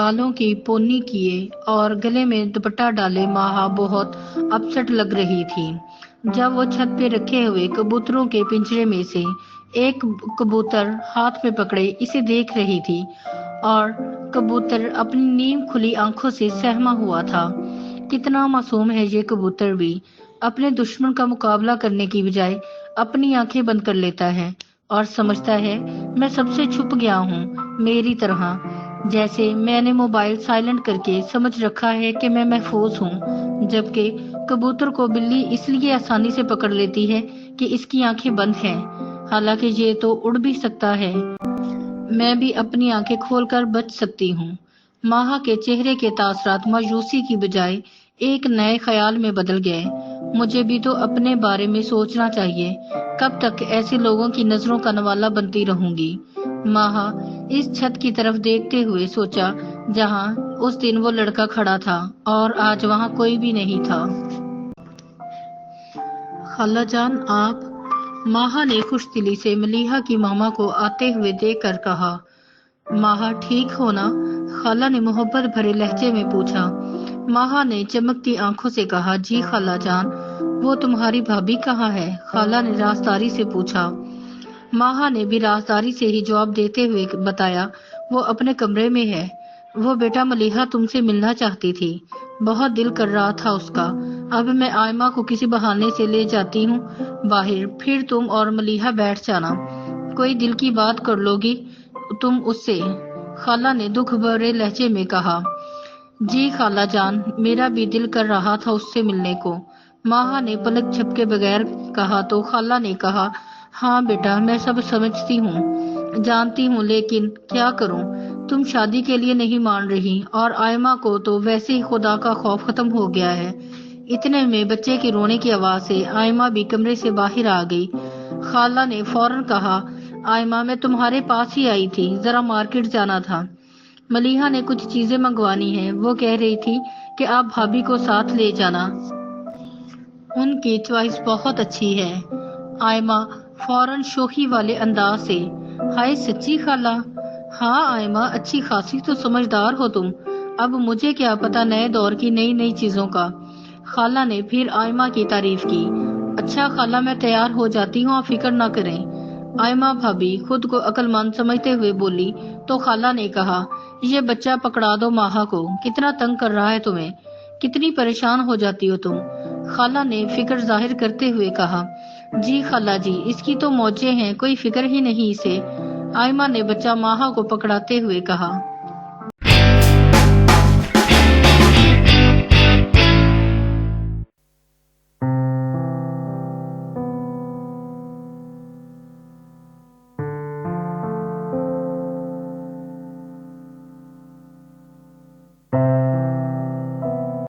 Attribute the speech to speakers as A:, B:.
A: بالوں کی پونی کیے اور گلے میں دوپٹہ ڈالے ماہا بہت اپسٹ لگ رہی تھی جب وہ چھت پہ رکھے ہوئے کبوتروں کے پنجرے میں سے ایک کبوتر ہاتھ میں پکڑے اسے دیکھ رہی تھی اور کبوتر اپنی نیم کھلی آنکھوں سے سہما ہوا تھا۔ کتنا معصوم ہے یہ کبوتر بھی، اپنے دشمن کا مقابلہ کرنے کی بجائے اپنی آنکھیں بند کر لیتا ہے اور سمجھتا ہے میں سب سے چھپ گیا ہوں، میری طرح جیسے میں نے موبائل سائلنٹ کر کے سمجھ رکھا ہے کہ میں محفوظ ہوں، جبکہ کبوتر کو بلی اس لیے آسانی سے پکڑ لیتی ہے کہ اس کی آنکھیں بند ہیں، حالانکہ یہ تو اڑ بھی سکتا ہے۔ میں بھی اپنی آنکھیں کھول کر بچ سکتی ہوں۔ ماہا کے چہرے کے تاثرات مایوسی کی بجائے ایک نئے خیال میں بدل گئے۔ مجھے بھی تو اپنے بارے میں سوچنا چاہیے، کب تک ایسے لوگوں کی نظروں کا نوالا بنتی رہوں گی۔ ماہا اس چھت کی طرف دیکھتے ہوئے سوچا جہاں اس دن وہ لڑکا کھڑا تھا اور آج وہاں کوئی بھی نہیں تھا۔ خالہ جان آپ؟ ماہا نے خوش دلی سے ملیحہ کی ماما کو آتے ہوئے دیکھ کر کہا۔ ماہا ٹھیک ہو نا؟ خالہ نے محبت بھرے لہجے میں پوچھا۔ ماہا نے چمکتی آنکھوں سے کہا جی خالہ جان، وہ تمہاری بھابھی کہاں ہے؟ خالہ نے رازداری سے پوچھا۔ ماہا نے بھی رازداری سے ہی جواب دیتے ہوئے بتایا وہ اپنے کمرے میں ہے، وہ بیٹا ملیحہ تم سے ملنا چاہتی تھی، بہت دل کر رہا تھا اس کا، اب میں آئمہ کو کسی بہانے سے لے جاتی ہوں باہر، پھر تم اور ملیحہ بیٹھ جانا، کوئی دل کی بات کر لو گی تم اس سے، خالہ نے دکھ بھرے لہجے میں کہا۔ جی خالہ جان، میرا بھی دل کر رہا تھا اس سے ملنے کو، ماہا نے پلک جھپکے بغیر کہا تو خالہ نے کہا ہاں بیٹا میں سب سمجھتی ہوں، جانتی ہوں، لیکن کیا کروں، تم شادی کے لیے نہیں مان رہی اور آئمہ کو تو ویسے ہی خدا کا خوف ختم ہو گیا ہے۔ اتنے میں بچے کی رونے کی آواز سے آئمہ بھی کمرے سے باہر آ گئی۔ خالہ نے فوراً کہا آئمہ میں تمہارے پاس ہی آئی تھی، ذرا مارکیٹ جانا تھا، ملیحہ نے کچھ چیزیں منگوانی ہیں، وہ کہہ رہی تھی کہ آپ بھابھی کو ساتھ لے جانا، ان کی چوائس بہت اچھی ہے۔ آئمہ فوراً شوخی والے انداز سے ہائے سچی خالہ؟ ہاں آئمہ اچھی خاصی تو سمجھدار ہو تم، اب مجھے کیا پتا نئے دور کی نئی نئی چیزوں کا۔ خالہ نے پھر آئمہ کی تعریف کی۔ اچھا خالہ میں تیار ہو جاتی ہوں، آپ فکر نہ کریں، آئمہ بھابھی خود کو عقل مند سمجھتے ہوئے بولی تو خالہ نے کہا یہ بچہ پکڑا دو ماہا کو، کتنا تنگ کر رہا ہے تمہیں، کتنی پریشان ہو جاتی ہو تم۔ خالہ نے فکر ظاہر کرتے ہوئے کہا جی خالہ جی اس کی تو موجیں ہیں، کوئی فکر ہی نہیں اسے، آئمہ نے بچہ ماہا کو پکڑاتے ہوئے کہا۔